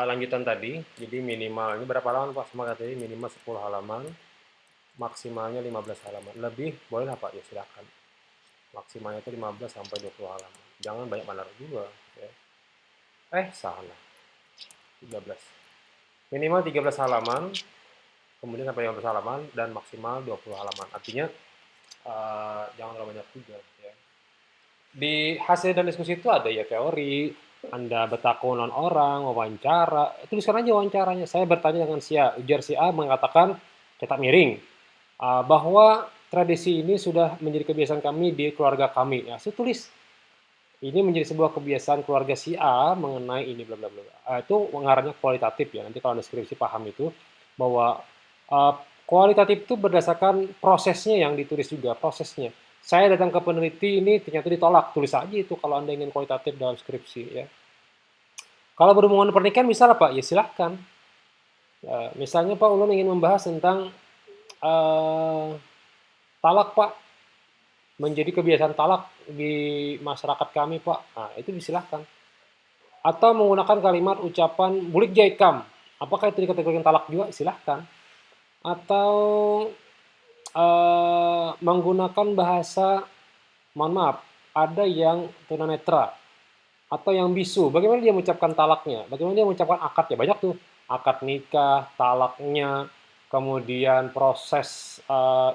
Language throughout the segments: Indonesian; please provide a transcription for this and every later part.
Lanjutan tadi, jadi minimal ini berapa halaman Pak? Sama tadi minimal 10 halaman, maksimalnya 15 halaman. Lebih boleh lah Pak, ya silakan. Maksimalnya itu 15 sampai 20 halaman. Jangan banyak malar juga. Ya. Salah. 13. Minimal 13 halaman, kemudian sampai 15 halaman, dan maksimal 20 halaman. Artinya, jangan terlalu banyak juga. Ya. Di hasil dan diskusi itu ada ya teori, Anda bertakunan orang, wawancara, tuliskan aja wawancaranya. Saya bertanya dengan si A, ujar si A mengatakan, cetak miring, bahwa tradisi ini sudah menjadi kebiasaan kami di keluarga kami. Ya, saya tulis, ini menjadi sebuah kebiasaan keluarga si A mengenai ini, bla bla bla. Itu pengarahnya kualitatif ya, nanti kalau Anda skripsi paham itu, bahwa uh, kualitatif itu berdasarkan prosesnya yang ditulis juga, prosesnya. Saya datang ke peneliti ini ternyata ditolak, tulis aja itu kalau Anda ingin kualitatif dalam skripsi ya. Kalau berhubungan pernikahan bisa lah Pak, ya silahkan. Misalnya Pak Ulun ingin membahas tentang uh, talak Pak, menjadi kebiasaan talak di masyarakat kami Pak. Nah, itu silahkan. Atau menggunakan kalimat ucapan bulik jaikam. Apakah itu dikategorikan talak juga? Silahkan. Atau menggunakan bahasa, mohon maaf, ada yang tunanetra atau yang bisu. Bagaimana dia mengucapkan talaknya? Bagaimana dia mengucapkan akadnya? Banyak tuh. Akad nikah, talaknya, kemudian proses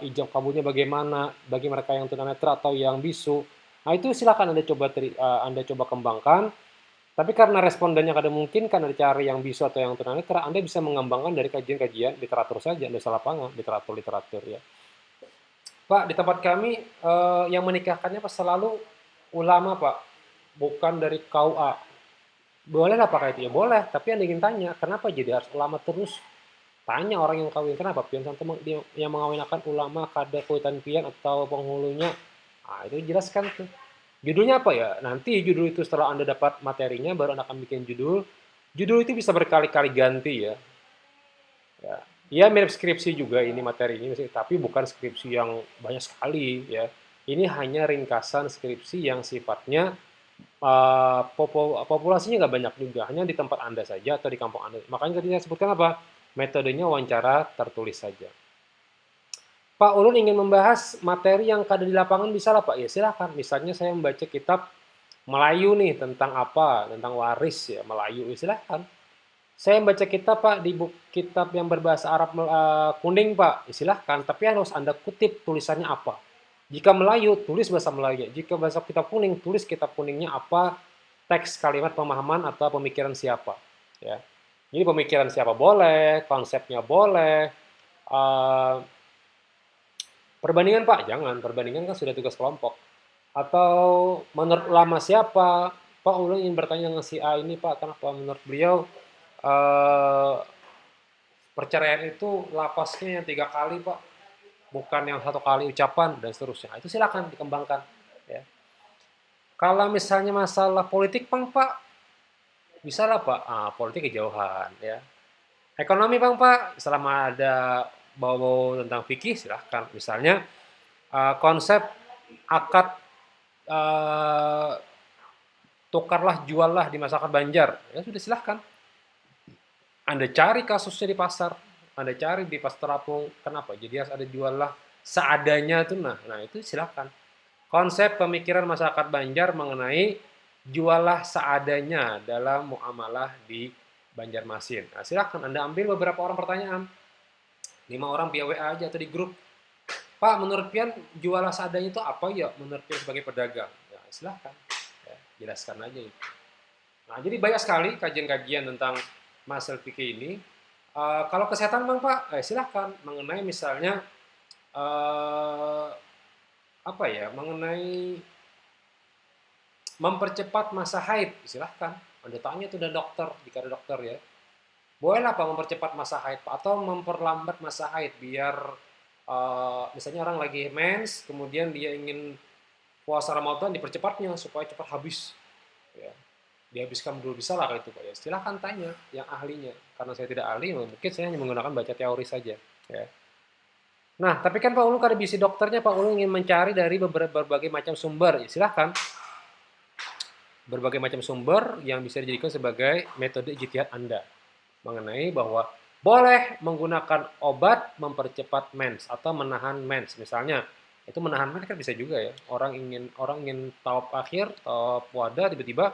ijab kabulnya bagaimana bagi mereka yang tunanetra atau yang bisu. Nah, itu silakan Anda coba kembangkan. Tapi karena respondennya kadang mungkin karena dicari yang bisu atau yang tunanetra, Anda bisa mengembangkan dari kajian-kajian literatur saja, nusa lapangan, literatur-literatur ya. Pak, di tempat kami yang menikahkannya Pak selalu ulama Pak, bukan dari KUA. Boleh lah pakai itu ya, boleh. Tapi Anda ingin tanya, kenapa jadi harus ulama terus? Tanya orang yang kawin, kenapa pian santo yang mengawinkan ulama kada kuitan pian atau penghulunya? Ah, itu jelaskan tuh. Judulnya apa ya? Nanti judul itu setelah Anda dapat materinya, baru Anda akan bikin judul. Judul itu bisa berkali-kali ganti ya. Ya, ya mirip skripsi juga ini materi ini, tapi bukan skripsi yang banyak sekali ya. Ini hanya ringkasan skripsi yang sifatnya populasinya nggak banyak juga, hanya di tempat Anda saja atau di kampung Anda. Makanya tadi saya sebutkan apa? Metodenya wawancara tertulis saja. Pak Ulun ingin membahas materi yang ada di lapangan bisa lah Pak, ya silahkan. Misalnya saya membaca kitab Melayu nih tentang apa, tentang waris ya Melayu, ya silahkan. Saya membaca kitab Pak di kitab yang berbahasa Arab kuning Pak, ya silahkan. Tapi harus Anda kutip tulisannya apa. Jika Melayu, tulis bahasa Melayu. Jika bahasa kitab kuning, tulis kitab kuningnya apa, teks kalimat pemahaman atau pemikiran siapa. Ya. Jadi pemikiran siapa boleh, konsepnya boleh. Uh, Perbandingan Pak, jangan. Perbandingan kan sudah tugas kelompok. Atau menurut ulama siapa? Pak Ulun ingin bertanya dengan si A ini Pak, kenapa menurut beliau eh, perceraian itu lapasnya yang 3 kali Pak, bukan yang 1 kali ucapan dan seterusnya. Itu silakan dikembangkan. Ya. Kalau misalnya masalah politik Pak, bisa lah Pak. Politik kejauhan ya. Ekonomi Pak, selama ada bau-bau tentang fikih silahkan. Misalnya konsep akad eh, tukarlah juallah di masyarakat Banjar, ya sudah silahkan. Anda cari kasusnya di pasar, Anda cari di pasar terapung, kenapa? Jadi harus ada juallah seadanya tuh, nah itu silahkan. Konsep pemikiran masyarakat Banjar mengenai juallah seadanya dalam muamalah di Banjarmasin. Nah, silahkan Anda ambil beberapa orang pertanyaan, 5 orang via WA aja atau di grup. Pak, menurut Pian juallah seadanya itu apa ya? Menurut Pian sebagai pedagang, ya, silahkan. Ya, jelaskan aja itu. Nah, jadi banyak sekali kajian-kajian tentang muscle fikih ini. Kalau kesehatan Bang Pak, silahkan mengenai misalnya uh, apa ya, mengenai mempercepat masa haid, silahkan. Anda tanya tuh dan dokter, jika ada dokter ya. Boleh Pak mempercepat masa haid Pak, atau memperlambat masa haid biar misalnya orang lagi mens, kemudian dia ingin puasa Ramadan dipercepatnya supaya cepat habis. Ya. Dihabiskan dulu bisa lah kalau itu Pak ya. Silahkan tanya yang ahlinya. Karena saya tidak ahli, mungkin saya hanya menggunakan baca teori saja. Ya. Nah, tapi kan Pak Ulu kalau bisi dokternya Pak Ulu ingin mencari dari berbagai macam sumber. Ya, silahkan. berbagai macam sumber yang bisa dijadikan sebagai metode ijtihad Anda mengenai bahwa boleh menggunakan obat mempercepat mens atau menahan mens. Misalnya, itu menahan mens kan bisa juga ya. Orang ingin taub akhir, taub wada tiba-tiba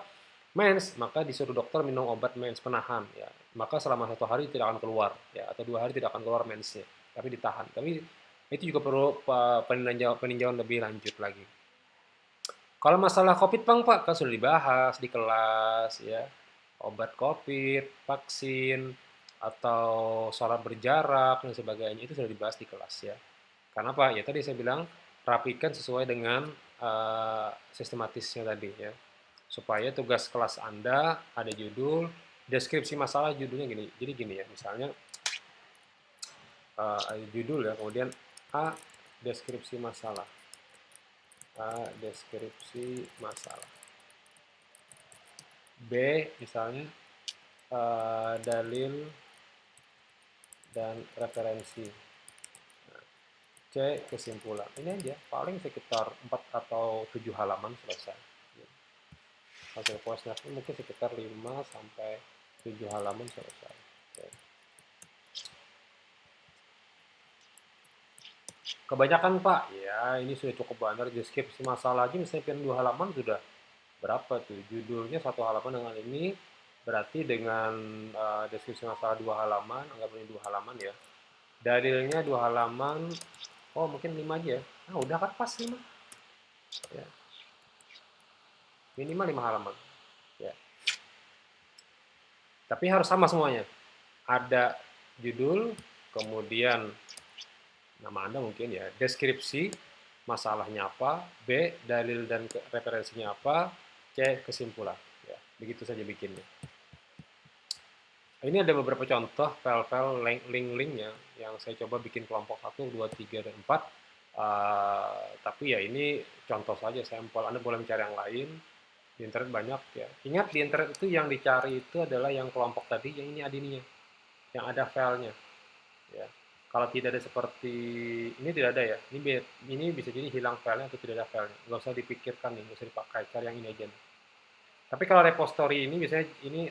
mens, maka disuruh dokter minum obat mens penahan ya. Maka selama 1 hari tidak akan keluar ya, atau 2 hari tidak akan keluar mensnya, tapi ditahan. Tapi itu juga perlu peninjauan lebih lanjut lagi. Kalau masalah COVID Bang, Pak, kan sudah dibahas di kelas ya. Obat COVID, vaksin, atau sholat berjarak dan sebagainya itu sudah dibahas di kelas ya. Karena apa? Ya tadi saya bilang rapikan sesuai dengan sistematisnya tadi ya. Supaya tugas kelas Anda ada judul, deskripsi masalah judulnya gini. Jadi gini ya, misalnya judul ya, kemudian A, deskripsi masalah. Deskripsi masalah. B misalnya dalil dan referensi. C kesimpulan. Ini aja, paling sekitar 4 atau 7 halaman selesai. Hasil kuasnya mungkin sekitar 5 sampai 7 halaman selesai. Oke. Kebanyakan Pak, ya ini sudah cukup banyak. Deskripsi masalah aja misalnya 2 halaman sudah berapa tuh? Judulnya 1 halaman dengan ini, berarti dengan deskripsi masalah 2 halaman, anggap ini 2 halaman ya. Dalilnya 2 halaman, oh mungkin 5 aja ya. Nah udah kan pas 5. Ya. Minimal 5 halaman. Ya. Tapi harus sama semuanya. Ada judul, kemudian nama Anda mungkin ya, deskripsi, masalahnya apa, B, dalil dan referensinya apa, C, kesimpulan. Ya, begitu saja bikinnya. Ini ada beberapa contoh file-file link-linknya yang saya coba bikin kelompok 1, 2, 3, dan 4. Tapi ya ini contoh saja, sampel. Anda boleh mencari yang lain. Di internet banyak ya. Ingat di internet itu yang dicari itu adalah yang kelompok tadi, yang ini adininya. Yang ada filenya. Ya. Kalau tidak ada seperti ini tidak ada ya. Ini bisa jadi hilang filenya atau tidak ada filenya. Nggak usah dipikirkan nih, nggak usah dipakai. Cari yang ini aja nih. Tapi kalau repository ini biasanya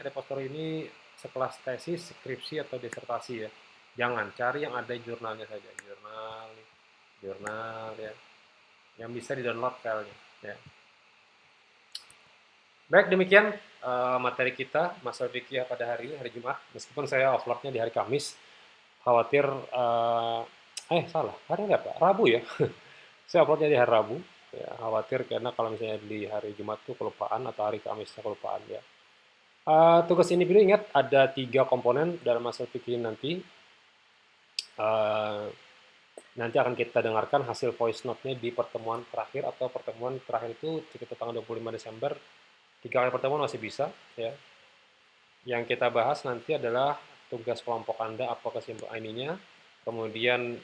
repository ini sekelas tesis, skripsi atau disertasi ya. Jangan cari yang ada jurnalnya saja, jurnal ya, yang bisa di-download filenya. Ya. Baik demikian materi kita masalah fikih pada hari ini, hari Jumat. Meskipun saya offloadnya di hari Kamis, khawatir salah hari apa? Rabu ya. Saya uploadnya di hari Rabu. Ya, khawatir karena kalau misalnya di hari Jumat tuh kelupaan atau hari Kamisnya kelupaan ya. Tugas individu ingat ada 3 komponen dalam masalah fikih nanti. Nanti akan kita dengarkan hasil voice note-nya di pertemuan terakhir atau pertemuan terakhir itu sekitar tanggal 25 Desember. 3 kali pertemuan masih bisa ya. Yang kita bahas nanti adalah tugas kelompok Anda apa kesimpulan ininya, kemudian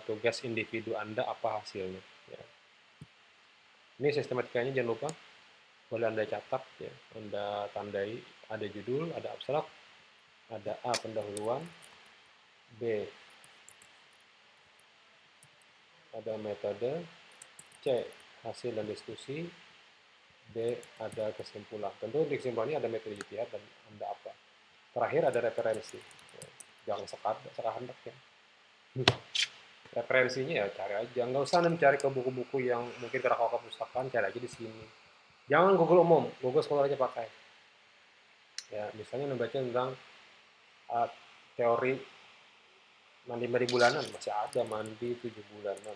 tugas individu Anda apa hasilnya. Ya. Ini sistematikanya jangan lupa, boleh Anda catat ya, Anda tandai, ada judul, ada abstrak, ada A pendahuluan, B ada metode, C hasil dan diskusi, D ada kesimpulan. Tentu di kesimpulannya ada metode ijtihad dan Anda apa. Terakhir ada referensi. Ya, jangan sekahendak ya. Referensinya ya cari aja. Nggak usah mencari ke buku-buku yang mungkin kalau perpustakaan, cari aja di sini. Jangan Google umum, Google Scholar aja pakai. Ya, misalnya membaca tentang teori mandi bulanan, masih ada mandi 7 bulanan.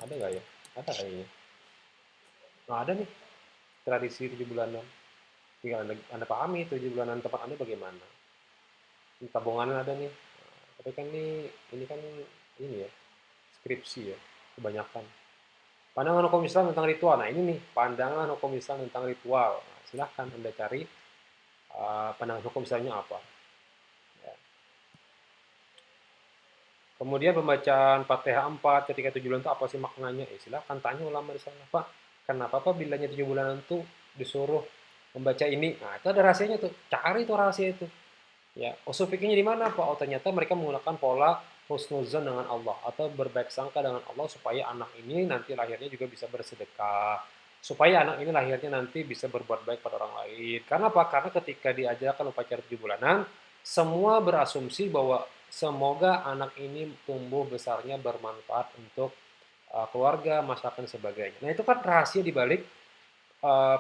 Ada nggak ya? Ada kayaknya. Nah, ada nih tradisi 7 bulanan. Tinggal anda pahami 7 bulanan tempat Anda bagaimana. Tabungannya ada nih. Tapi kan ini kan ini ya, skripsi ya, kebanyakan. Pandangan hukum Islam tentang ritual. Nah ini nih, pandangan hukum Islam tentang ritual. Nah, silahkan Anda cari pandangan hukum Islamnya apa. Ya. Kemudian pembacaan Fatihah 4 ketika 7 bulan itu apa sih maknanya? Silahkan tanya ulama di sana. Pak, kenapa Pak bilanya 7 bulanan itu disuruh membaca ini? Nah itu ada rahasianya tuh. Cari tuh rahasia itu. Ya, usul fikihnya di mana Pak? Oh ternyata mereka menggunakan pola husnuzon dengan Allah atau berbaik sangka dengan Allah supaya anak ini nanti lahirnya juga bisa bersedekah, supaya anak ini lahirnya nanti bisa berbuat baik pada orang lain. Karena apa? Karena ketika diajarkan upacara 7 bulanan, semua berasumsi bahwa semoga anak ini tumbuh besarnya bermanfaat untuk keluarga, masyarakat, dan sebagainya. Nah, itu kan rahasia di balik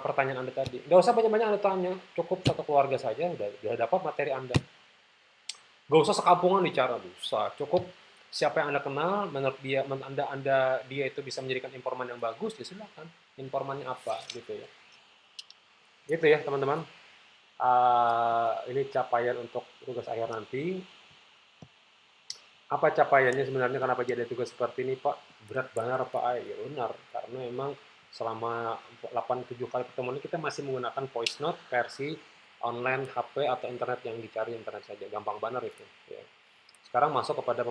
pertanyaan Anda tadi. Nggak usah banyak-banyak Anda tanya, cukup satu keluarga saja, udah dapat materi Anda. Nggak usah sekampungan bicara, usah. Cukup siapa yang Anda kenal, menurut dia, dia itu bisa menjadikan informan yang bagus, ya silakan. Informannya apa, gitu ya. Gitu ya, teman-teman. Ini capaian untuk tugas akhir nanti. Apa capaiannya sebenarnya, kenapa jadi tugas seperti ini, Pak? Berat benar, Pak? Ya benar, karena memang selama 8-7 kali pertemuan ini kita masih menggunakan voice note versi online, HP, atau internet yang dicari internet saja. Gampang banget itu. Ya. Sekarang masuk kepada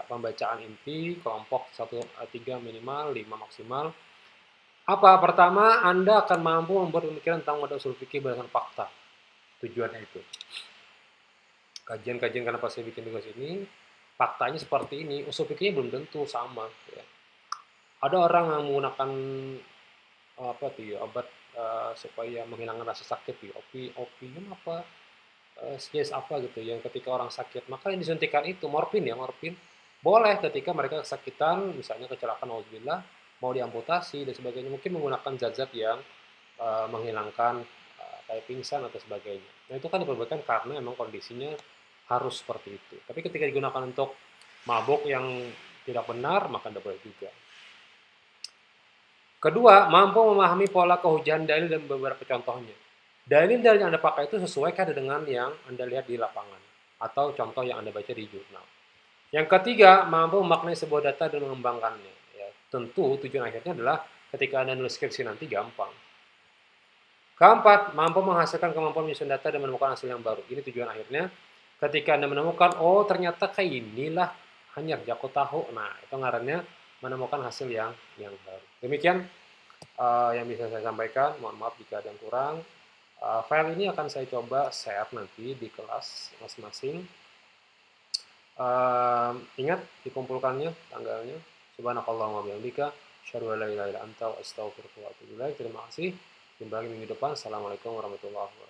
pembacaan inti, kelompok 1-3 minimal, 5 maksimal. Apa? Pertama, Anda akan mampu membuat pemikiran tentang modal usul fikih berdasarkan fakta. Tujuannya itu. Kajian-kajian kenapa saya bikin tugas ini, faktanya seperti ini, usul fikihnya belum tentu sama. Ya. Ada orang yang menggunakan apa tuh ya, obat supaya menghilangkan rasa sakit, ya, opium apa, jenis apa gitu, yang ketika orang sakit maka yang disuntikan itu morfin, ya morfin boleh ketika mereka kesakitan, misalnya kecelakaan, alhamdulillah, mau diamputasi dan sebagainya, mungkin menggunakan zat-zat yang menghilangkan kayak pingsan atau sebagainya. Nah itu kan diperbolehkan karena memang kondisinya harus seperti itu. Tapi ketika digunakan untuk mabuk yang tidak benar, maka tidak boleh juga. Kedua, mampu memahami pola kehujanan dalil dan beberapa contohnya. Dalil-dalil yang Anda pakai itu sesuai kan dengan yang Anda lihat di lapangan atau contoh yang Anda baca di jurnal. Yang ketiga, mampu memaknai sebuah data dan mengembangkannya. Ya, tentu tujuan akhirnya adalah ketika Anda nulis skripsi nanti gampang. Keempat, mampu menghasilkan kemampuan menyusun data dan menemukan hasil yang baru. Ini tujuan akhirnya. Ketika Anda menemukan, oh ternyata kayak inilah hanya jago tahu. Nah, itu ngarannya menemukan hasil yang baru. Demikian yang bisa saya sampaikan. Mohon maaf jika ada yang kurang. File ini akan saya coba share nanti di kelas masing-masing. Ingat dikumpulkannya tanggalnya. Subhanakallahumma wa bihamdika, asyhadu an la ilaha illa anta, astaghfiruka wa atubu ilaik. Terima kasih. Jumpa lagi minggu depan. Assalamualaikum warahmatullahi wabarakatuh.